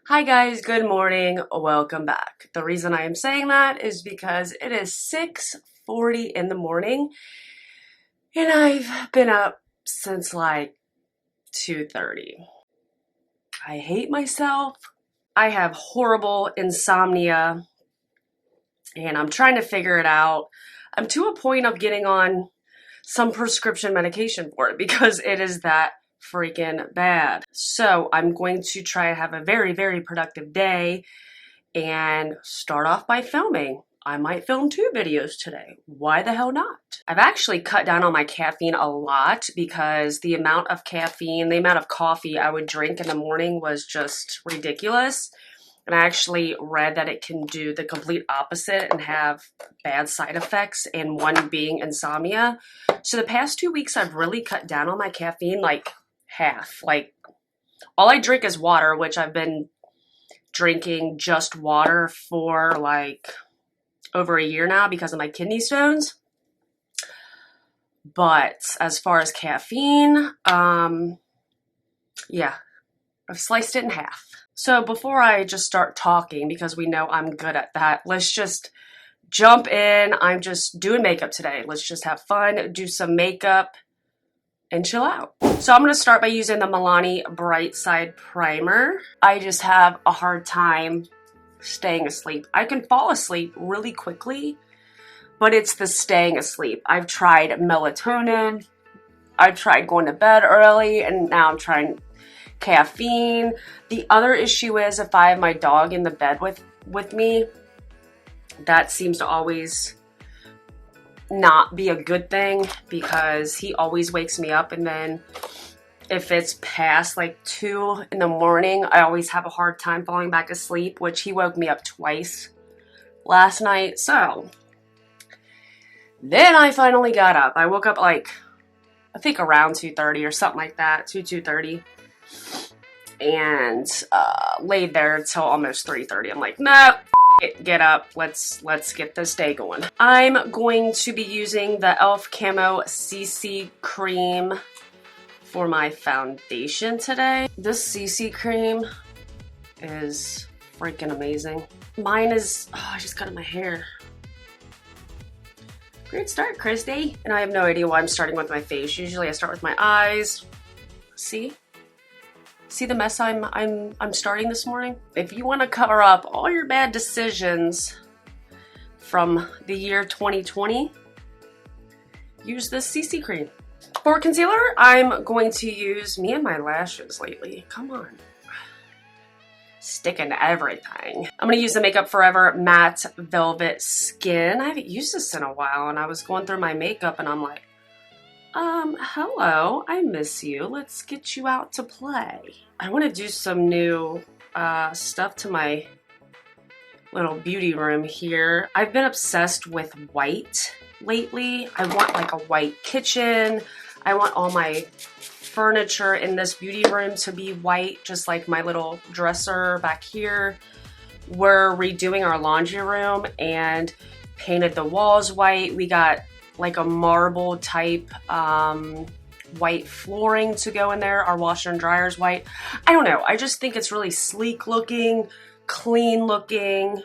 Hi guys, good morning, welcome back. The reason I am saying that is because it is 6:40 in the morning and I've been up since like 2:30. I hate myself. I have horrible insomnia and I'm trying to figure it out. I'm to a point of getting on some prescription medication for it because it is that freaking bad. So I'm going to try to have a very, very productive day and start off by filming. I might film 2 videos today. Why the hell not? I've actually cut down on my caffeine a lot because the amount of coffee I would drink in the morning was just ridiculous. And I actually read that it can do the complete opposite and have bad side effects, and one being insomnia. So the past 2 weeks, I've really cut down on my caffeine, like half. Like, all I drink is water, which I've been drinking just water for like over a year now because of my kidney stones. But as far as caffeine, yeah, I've sliced it in half. So before I just start talking, because we know I'm good at that, let's just jump in. I'm just doing makeup today. Let's just have fun, do some makeup, and chill out. So I'm going to start by using the Milani Bright Side Primer. I just have a hard time staying asleep. I can fall asleep really quickly, but it's the staying asleep. I've tried melatonin. I've tried going to bed early, and now I'm trying caffeine. The other issue is if I have my dog in the bed with me, that seems to always not be a good thing because he always wakes me up, and then if it's past like 2 in the morning, I always have a hard time falling back asleep, which he woke me up twice last night. So then I finally got up. I woke up like, I think around 2:30 or something like that, 2:30, and laid there until almost 3:30. I'm like, no, get up. Let's get this day going. I'm going to be using the e.l.f. Camo CC cream for my foundation today. This CC cream is freaking amazing. Mine is, oh, I just cut my hair. Great start, Christy. And I have no idea why I'm starting with my face. Usually I start with my eyes. See the mess I'm starting this morning? If you want to cover up all your bad decisions from the year 2020, use this CC cream. For concealer, I'm going to use me and my lashes lately. Come on. Sticking to everything. I'm going to use the Makeup Forever Matte Velvet Skin. I haven't used this in a while, and I was going through my makeup and I'm like, hello, I miss you. Let's get you out to play. I want to do some new stuff to my little beauty room here. I've been obsessed with white lately. I want like a white kitchen. I want all my furniture in this beauty room to be white, just like my little dresser back here. We're redoing our laundry room and painted the walls white. We got like a marble type white flooring to go in there. Our washer and dryer is white. I don't know. I just think it's really sleek looking, clean looking.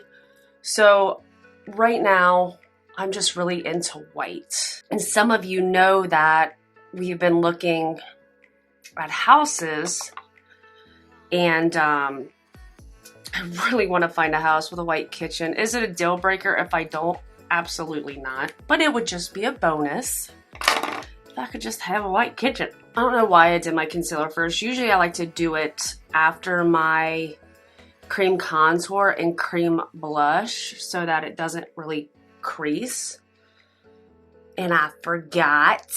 So right now, I'm just really into white. And some of you know that we've been looking at houses, and I really want to find a house with a white kitchen. Is it a deal breaker if I don't? Absolutely not. But it would just be a bonus if I could just have a white kitchen. I don't know why I did my concealer first. Usually I like to do it after my cream contour and cream blush so that it doesn't really crease. And I forgot.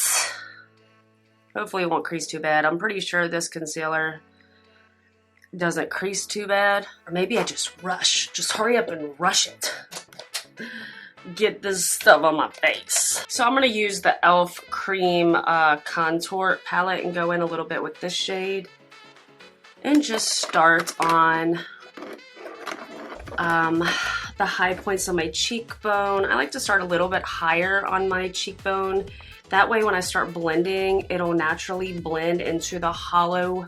Hopefully it won't crease too bad. I'm pretty sure this concealer doesn't crease too bad. Or maybe I just rush. Just hurry up and rush it. Get this stuff on my face. So I'm going to use the e.l.f. Cream Contour Palette and go in a little bit with this shade. And just start on the high points of my cheekbone. I like to start a little bit higher on my cheekbone. That way when I start blending, it'll naturally blend into the hollow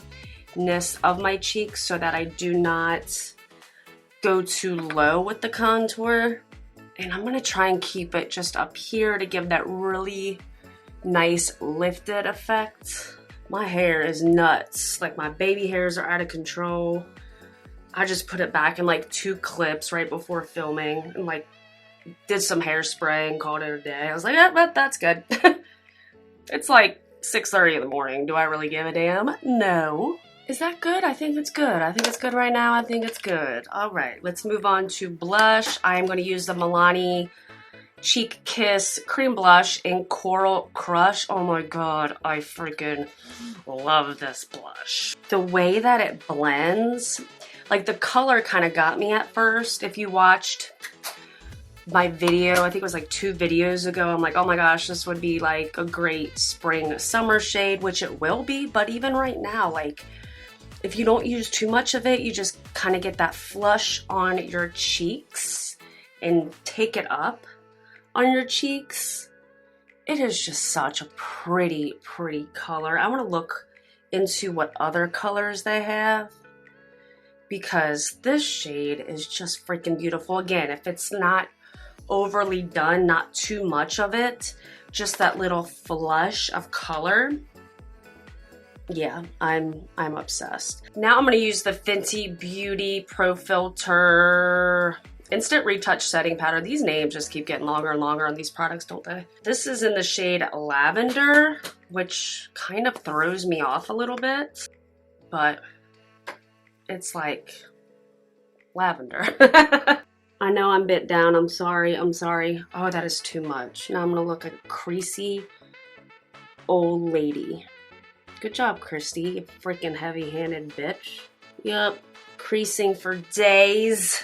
of my cheeks so that I do not go too low with the contour. And I'm gonna try and keep it just up here to give that really nice lifted effect. My hair is nuts. Like, my baby hairs are out of control. I just put it back in like 2 clips right before filming and like did some hairspray and called it a day. I was like, yeah, but that's good. It's like 6:30 in the morning. Do I really give a damn? No. Is that good? I think it's good. I think it's good right now. I think it's good. All right, let's move on to blush. I am going to use the Milani Cheek Kiss Cream Blush in Coral Crush. Oh my god, I freaking love this blush. The way that it blends, like the color kind of got me at first. If you watched my video, I think it was like 2 videos ago, I'm like, oh my gosh, this would be like a great spring summer shade, which it will be. But even right now, like, if you don't use too much of it, you just kind of get that flush on your cheeks and take it up on your cheeks. It is just such a pretty, pretty color. I want to look into what other colors they have because this shade is just freaking beautiful. Again, if it's not overly done, not too much of it, just that little flush of color. Yeah, I'm obsessed. Now I'm gonna use the Fenty Beauty Pro Filter Instant Retouch Setting Powder. These names just keep getting longer and longer on these products, don't they? This is in the shade Lavender, which kind of throws me off a little bit, but it's like lavender. I know I'm bit down, I'm sorry, I'm sorry. Oh, that is too much. Now I'm gonna look like a creasy old lady. Good job, Christy, you freaking heavy-handed bitch. Yup, creasing for days.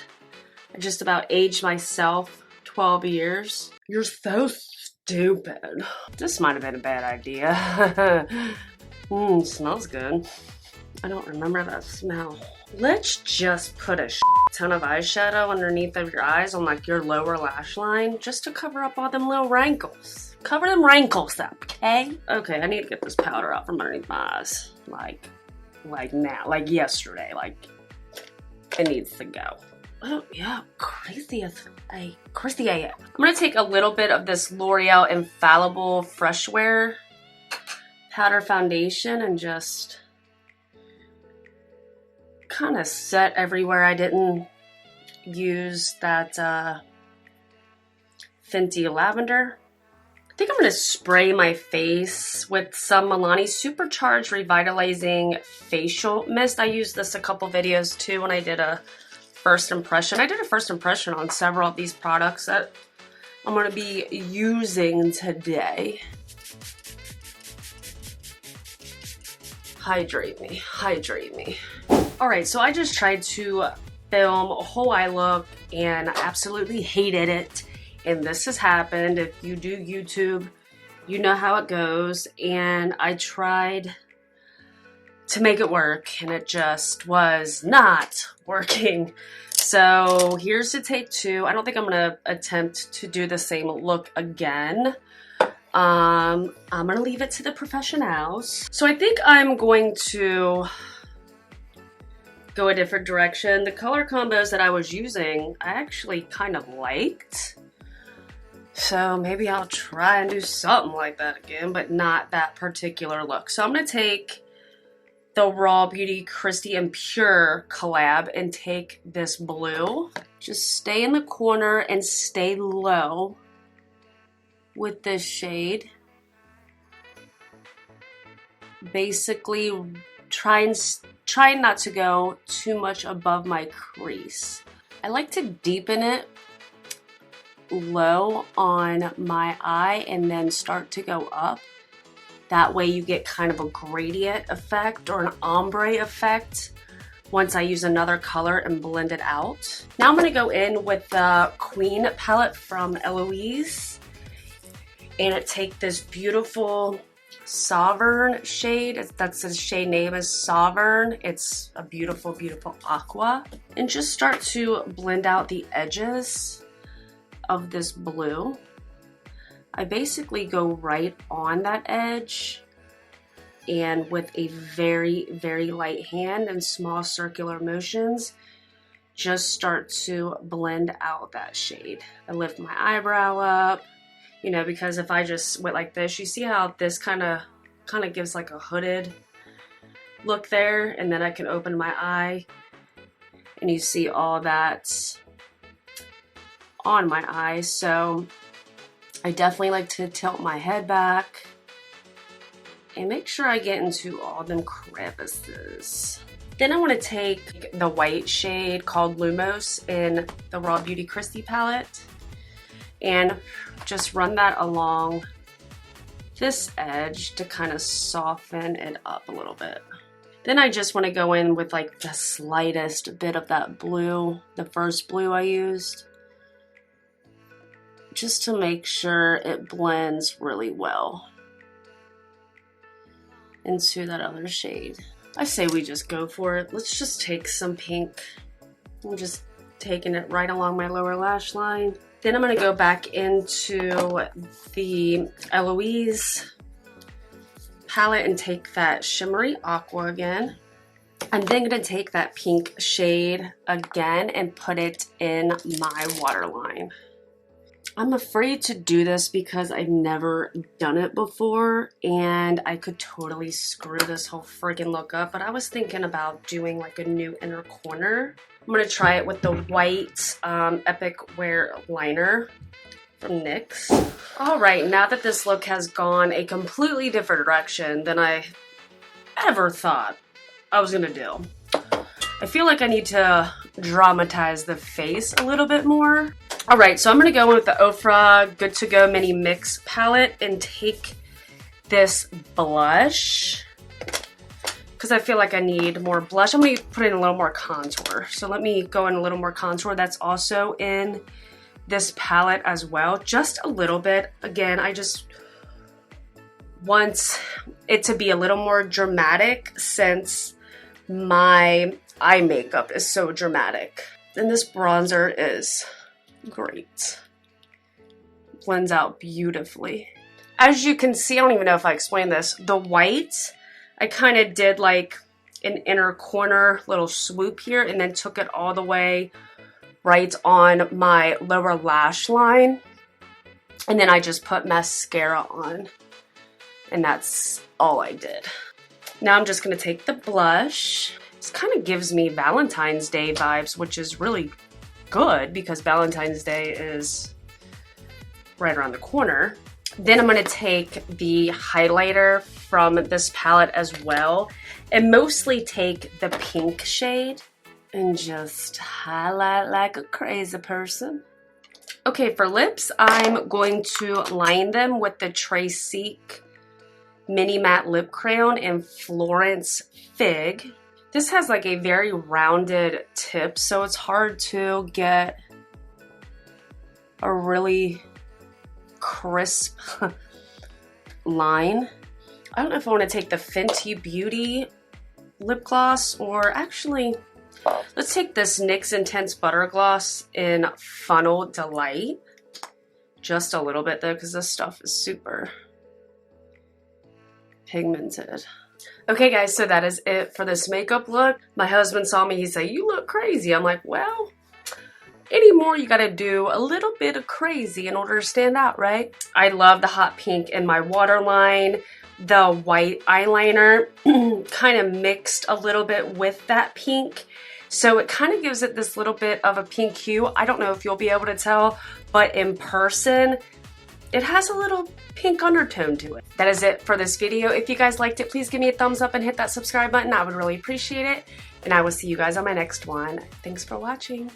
I just about aged myself 12 years. You're so stupid. This might have been a bad idea. Smells good. I don't remember that smell. Let's just put a ton of eyeshadow underneath of your eyes on like your lower lash line just to cover up all them little wrinkles. Cover them wrinkles up, okay? Okay, I need to get this powder out from underneath my eyes. Like now, like yesterday, like it needs to go. Oh yeah, crazy as crazy AF. I'm gonna take a little bit of this L'Oreal Infallible Fresh Wear powder foundation and just kind of set everywhere I didn't use that Fenty Lavender. I think I'm going to spray my face with some Milani Supercharged Revitalizing Facial Mist. I used this a couple videos too when I did a first impression. I did a first impression on several of these products that I'm going to be using today. Hydrate me, hydrate me. Alright, so I just tried to film a whole eye look and I absolutely hated it. And this has happened. If you do YouTube, you know how it goes. And I tried to make it work and it just was not working. So here's the take 2. I don't think I'm gonna attempt to do the same look again. I'm gonna leave it to the professionals. So I think I'm going to go a different direction. The color combos that I was using, I actually kind of liked. So maybe I'll try and do something like that again, but not that particular look. So I'm going to take the Raw Beauty Christy and Pure collab and take this blue. Just stay in the corner and stay low with this shade. Basically trying not to go too much above my crease. I like to deepen it low on my eye and then start to go up. That way you get kind of a gradient effect or an ombre effect once I use another color and blend it out. Now I'm going to go in with the Queen palette from Eloise and take this beautiful Sovereign shade. That's the shade name is Sovereign. It's a beautiful, beautiful aqua. And just start to blend out the edges of this blue. I basically go right on that edge and with a very, very light hand and small circular motions, just start to blend out that shade. I lift my eyebrow up, you know, because if I just went like this, you see how this kind of gives like a hooded look there, and then I can open my eye and you see all that on my eyes. So I definitely like to tilt my head back and make sure I get into all them crevices. Then I want to take the white shade called Lumos in the Raw Beauty Christie palette and just run that along this edge to kind of soften it up a little bit. Then I just want to go in with like the slightest bit of that blue, the first blue I used, just to make sure it blends really well into that other shade. I say we just go for it. Let's just take some pink. I'm just taking it right along my lower lash line. Then I'm gonna go back into the Eloise palette and take that shimmery aqua again. I'm then gonna take that pink shade again and put it in my waterline. I'm afraid to do this because I've never done it before and I could totally screw this whole friggin' look up, but I was thinking about doing like a new inner corner. I'm gonna try it with the white Epic Wear liner from NYX. All right, now that this look has gone a completely different direction than I ever thought I was gonna do, I feel like I need to dramatize the face a little bit more. All right, so I'm gonna go in with the Ofra Good To Go Mini Mix palette and take this blush because I feel like I need more blush. I'm gonna put in a little more contour. So let me go in a little more contour. That's also in this palette as well, just a little bit. Again, I just want it to be a little more dramatic since my eye makeup is so dramatic. And this bronzer is great. Blends out beautifully. As you can see, I don't even know if I explained this, the white, I kind of did like an inner corner little swoop here and then took it all the way right on my lower lash line. And then I just put mascara on. And that's all I did. Now I'm just gonna take the blush. This kind of gives me Valentine's Day vibes, which is really good because Valentine's Day is right around the corner. Then I'm gonna take the highlighter from this palette as well and mostly take the pink shade and just highlight like a crazy person. Okay, for lips, I'm going to line them with the Traceek Mini Matte Lip Crayon in Florence Fig. This has like a very rounded tip, so it's hard to get a really crisp line. I don't know if I want to take the Fenty Beauty lip gloss or actually, let's take this NYX Intense Butter Gloss in Funnel Delight. Just a little bit though, because this stuff is super pigmented. Okay guys, so that is it for this makeup look. My husband saw me, he said, "You look crazy." I'm like, well, anymore you gotta do a little bit of crazy in order to stand out, right? I love the hot pink in my waterline. The white eyeliner kind of mixed a little bit with that pink. So it kind of gives it this little bit of a pink hue. I don't know if you'll be able to tell, but in person, it has a little pink undertone to it. That is it for this video. If you guys liked it, please give me a thumbs up and hit that subscribe button. I would really appreciate it. And I will see you guys on my next one. Thanks for watching.